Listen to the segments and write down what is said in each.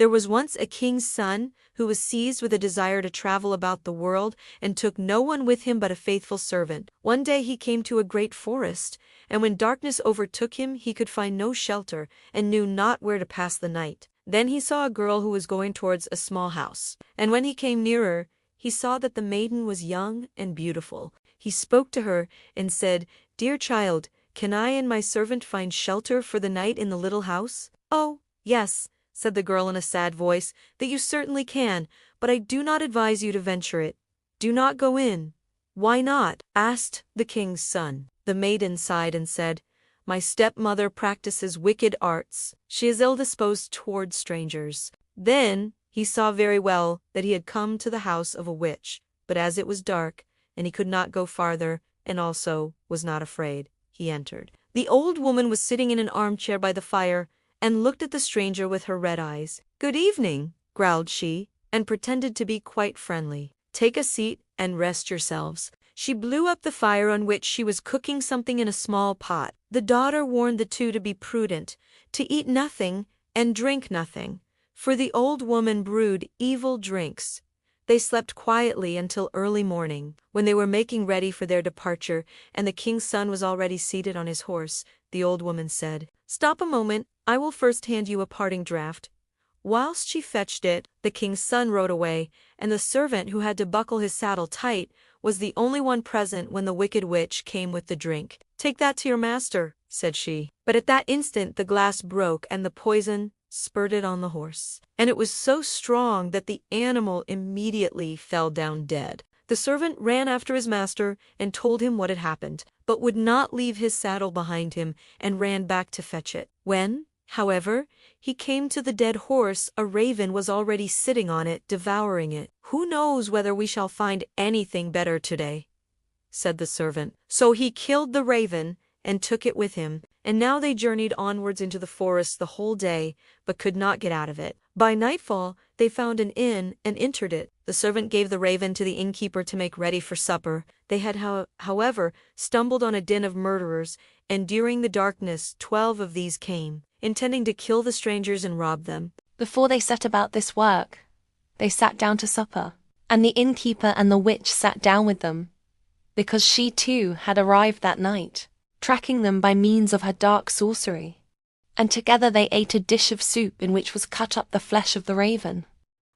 There was once a king's son who was seized with a desire to travel about the world and took no one with him but a faithful servant. One day he came to a great forest, and when darkness overtook him he could find no shelter and knew not where to pass the night. Then he saw a girl who was going towards a small house, and when he came nearer, he saw that the maiden was young and beautiful. He spoke to her and said, "Dear child, can I and my servant find shelter for the night in the little house?" "Oh, yes," said the girl in a sad voice, "that you certainly can, but I do not advise you to venture it. Do not go in." "Why not?" asked the king's son. The maiden sighed and said, "My stepmother practices wicked arts. She is ill-disposed toward strangers." Then he saw very well that he had come to the house of a witch, but as it was dark, and he could not go farther, and also was not afraid, he entered. The old woman was sitting in an armchair by the fire, and looked at the stranger with her red eyes. "Good evening," growled she, and pretended to be quite friendly. "Take a seat and rest yourselves." She blew up the fire on which she was cooking something in a small pot. The daughter warned the two to be prudent, to eat nothing and drink nothing, for the old woman brewed evil drinks. They slept quietly until early morning. When they were making ready for their departure, and the king's son was already seated on his horse, the old woman said, "Stop a moment, I will first hand you a parting draught." Whilst she fetched it, the king's son rode away, and the servant who had to buckle his saddle tight was the only one present when the wicked witch came with the drink. "Take that to your master," said she. But at that instant the glass broke and the poison spurted on the horse, and it was so strong that the animal immediately fell down dead. The servant ran after his master and told him what had happened, but would not leave his saddle behind him and ran back to fetch it. When, however, he came to the dead horse, a raven was already sitting on it, devouring it. "Who knows whether we shall find anything better today?" said the servant. So he killed the raven and took it with him, and now they journeyed onwards into the forest the whole day, but could not get out of it. By nightfall they found an inn and entered it. The servant gave the raven to the innkeeper to make ready for supper. They had however stumbled on a den of murderers, and during the darkness 12 of these came, intending to kill the strangers and rob them. Before they set about this work, they sat down to supper, and the innkeeper and the witch sat down with them, because she too had arrived that night, tracking them by means of her dark sorcery. And together they ate a dish of soup in which was cut up the flesh of the raven.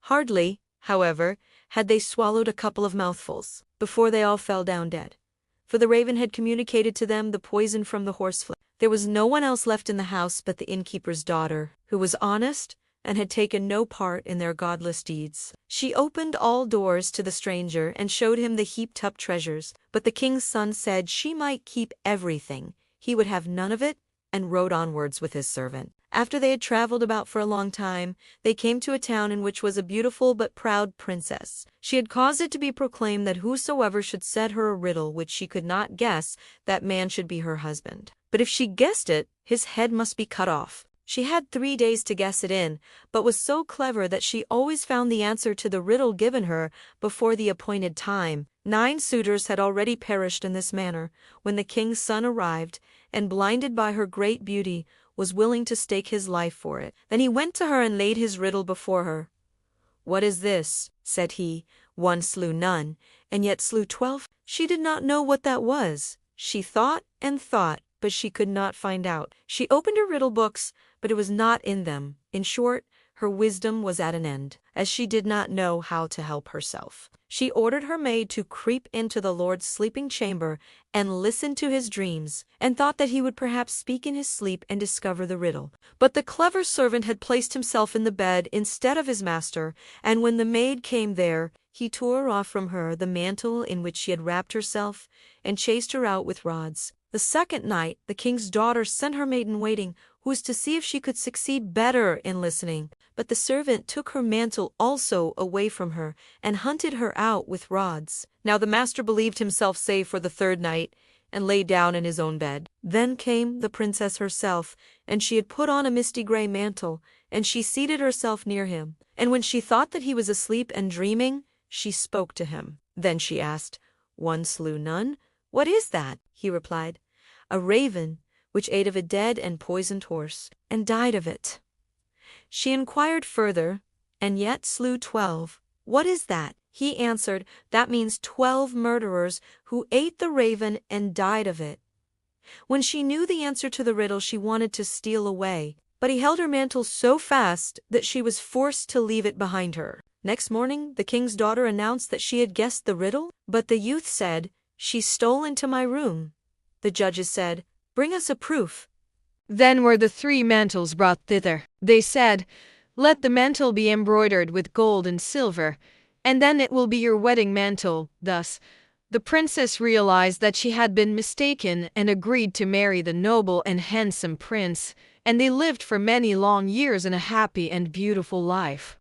Hardly, however, had they swallowed a couple of mouthfuls, before they all fell down dead, for the raven had communicated to them the poison from the horseflesh. There was no one else left in the house but the innkeeper's daughter, who was honest and had taken no part in their godless deeds. She opened all doors to the stranger and showed him the heaped-up treasures, but the king's son said she might keep everything, he would have none of it, and rode onwards with his servant. After they had traveled about for a long time, they came to a town in which was a beautiful but proud princess. She had caused it to be proclaimed that whosoever should set her a riddle which she could not guess, that man should be her husband. But if she guessed it, his head must be cut off. She had 3 days to guess it in, but was so clever that she always found the answer to the riddle given her before the appointed time. 9 suitors had already perished in this manner, when the king's son arrived, and blinded by her great beauty, was willing to stake his life for it. Then he went to her and laid his riddle before her. "What is this?" said he. "One slew none, and yet slew 12. She did not know what that was. She thought and thought, but she could not find out. She opened her riddle books, but it was not in them. In short, her wisdom was at an end, as she did not know how to help herself. She ordered her maid to creep into the lord's sleeping chamber and listen to his dreams, and thought that he would perhaps speak in his sleep and discover the riddle. But the clever servant had placed himself in the bed instead of his master, and when the maid came there, he tore off from her the mantle in which she had wrapped herself, and chased her out with rods. The second night the king's daughter sent her maiden-waiting, who was to see if she could succeed better in listening. But the servant took her mantle also away from her, and hunted her out with rods. Now the master believed himself safe for the 3rd night, and lay down in his own bed. Then came the princess herself, and she had put on a misty grey mantle, and she seated herself near him. And when she thought that he was asleep and dreaming, she spoke to him. Then she asked, "One slew none? What is that?" He replied, "A raven, which ate of a dead and poisoned horse, and died of it." She inquired further, and yet slew 12. What is that? He answered, that means 12 murderers who ate the raven and died of it. When she knew the answer to the riddle, she wanted to steal away, but he held her mantle so fast that she was forced to leave it behind her. Next morning, the king's daughter announced that she had guessed the riddle, but the youth said, "She stole into my room." The judges said, "Bring us a proof." Then were the 3 mantles brought thither. They said, "Let the mantle be embroidered with gold and silver, and then it will be your wedding mantle." Thus, the princess realized that she had been mistaken and agreed to marry the noble and handsome prince, and they lived for many long years in a happy and beautiful life.